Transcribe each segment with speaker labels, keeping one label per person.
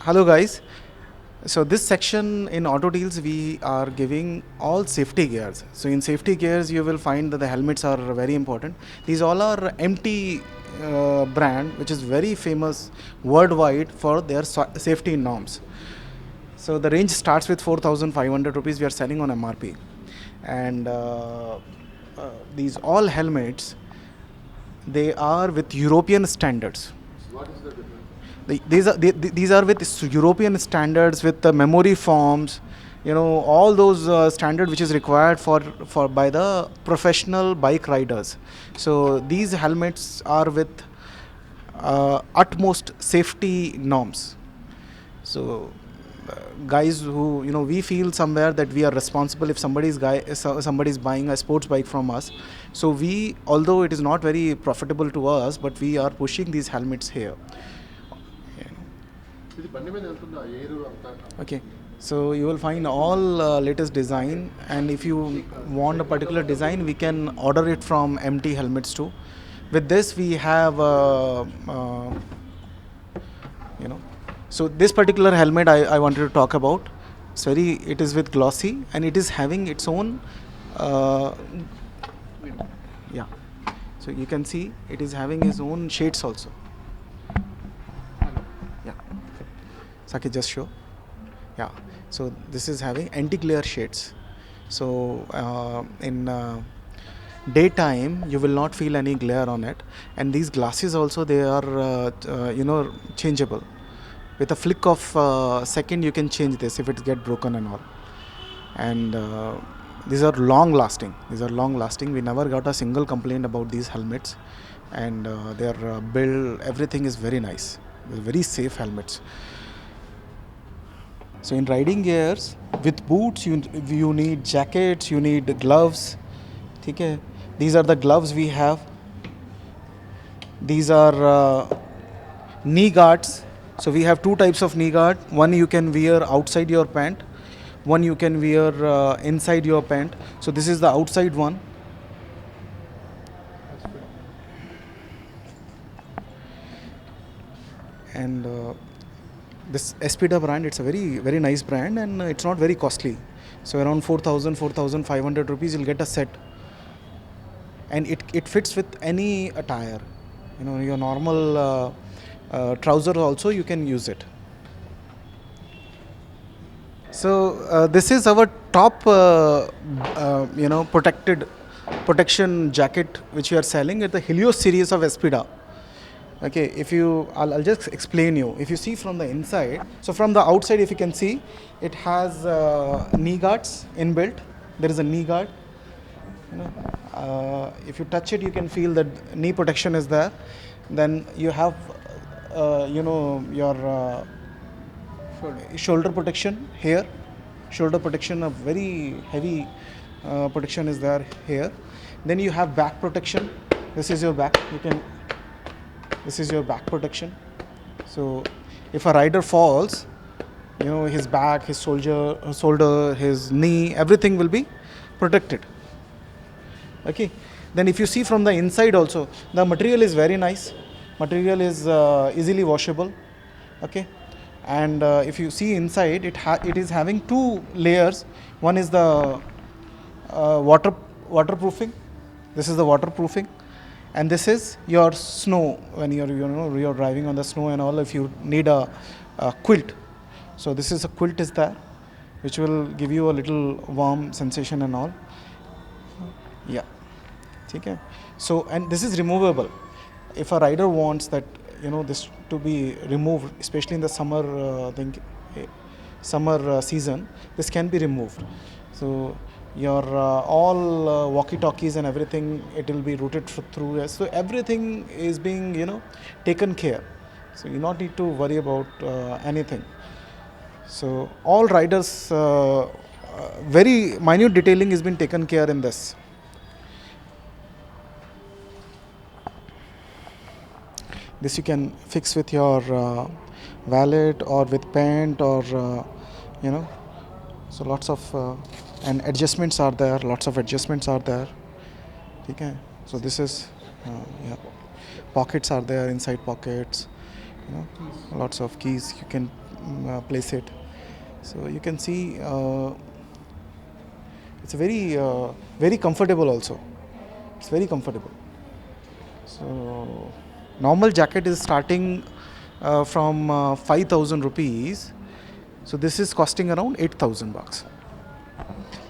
Speaker 1: Hello guys. So this section in Auto Deals we are giving all safety gears. So in safety gears you will find that the helmets are very important. These all are MT brand which is very famous worldwide for their safety norms. So the range starts with 4,500 rupees we are selling on MRP. And these all helmets, they are with European standards.
Speaker 2: What is the difference?
Speaker 1: These are with European standards, with the memory forms, all those standard which is required for by the professional bike riders. So these helmets are with utmost safety norms. So guys who we feel somewhere that we are responsible if somebody's buying a sports bike from us. So we, although it is not very profitable to us, but we are pushing these helmets here. Okay, so you will find all latest design, and if you want a particular design, we can order it from MT Helmets too. With this, we have so this particular helmet I wanted to talk about. It is with glossy, and it is having its own yeah. So you can see it is having its own shades also. Yeah. Saki, just show. Yeah. So this is having anti-glare shades. So in daytime you will not feel any glare on it, and these glasses also, they are changeable. With a flick of second you can change this if it get broken and all. And these are long lasting. We never got a single complaint about these helmets, and their build, everything is very nice. They're very safe helmets. So in riding gears, with boots, you need jackets, you need gloves. Okay? These are the gloves we have. These are knee guards. So we have two types of knee guard. One you can wear outside your pant. One you can wear inside your pant. So this is the outside one. And this Espida brand, it's a very, very nice brand, and it's not very costly. So around 4,500 rupees you'll get a set. And it fits with any attire. Your normal trouser also you can use it. So this is our top protection jacket which we are selling at the Helios series of Espida. Okay, I'll just explain you. If you see from the inside, so from the outside, if you can see, it has knee guards inbuilt. There is a knee guard. If you touch it, you can feel that knee protection is there. Then you have your shoulder protection here. Shoulder protection, a very heavy protection is there here. Then you have back protection. This is your back. This is your back protection. So if a rider falls, his back, his shoulder, his knee, everything will be protected. Okay. Then if you see from the inside also, the material is very nice. Material is easily washable. Okay. And if you see inside, it is having two layers. One is the waterproofing. This is the waterproofing. And this is your snow, when you're driving on the snow and all, if you need a quilt. So this is a quilt is there, which will give you a little warm sensation and all. Yeah. Okay. So, and this is removable. If a rider wants that, this to be removed, especially in the summer season, this can be removed. So your all walkie-talkies and everything, it will be routed through. So everything is being taken care. So you not need to worry about anything. So all riders, very minute detailing has been taken care in this. This you can fix with your wallet or with pant, or so lots of and adjustments are there. Lots of adjustments are there. Okay. So this is pockets are there, inside pockets. Lots of keys. You can place it. So you can see it's very very comfortable also. It's very comfortable. So normal jacket is starting from 5,000 rupees. So this is costing around 8,000 bucks.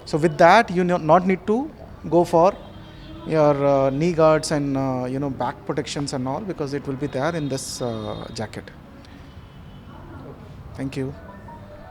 Speaker 1: So with that, you not need to go for your knee guards and back protections and all, because it will be there in this jacket. Thank you.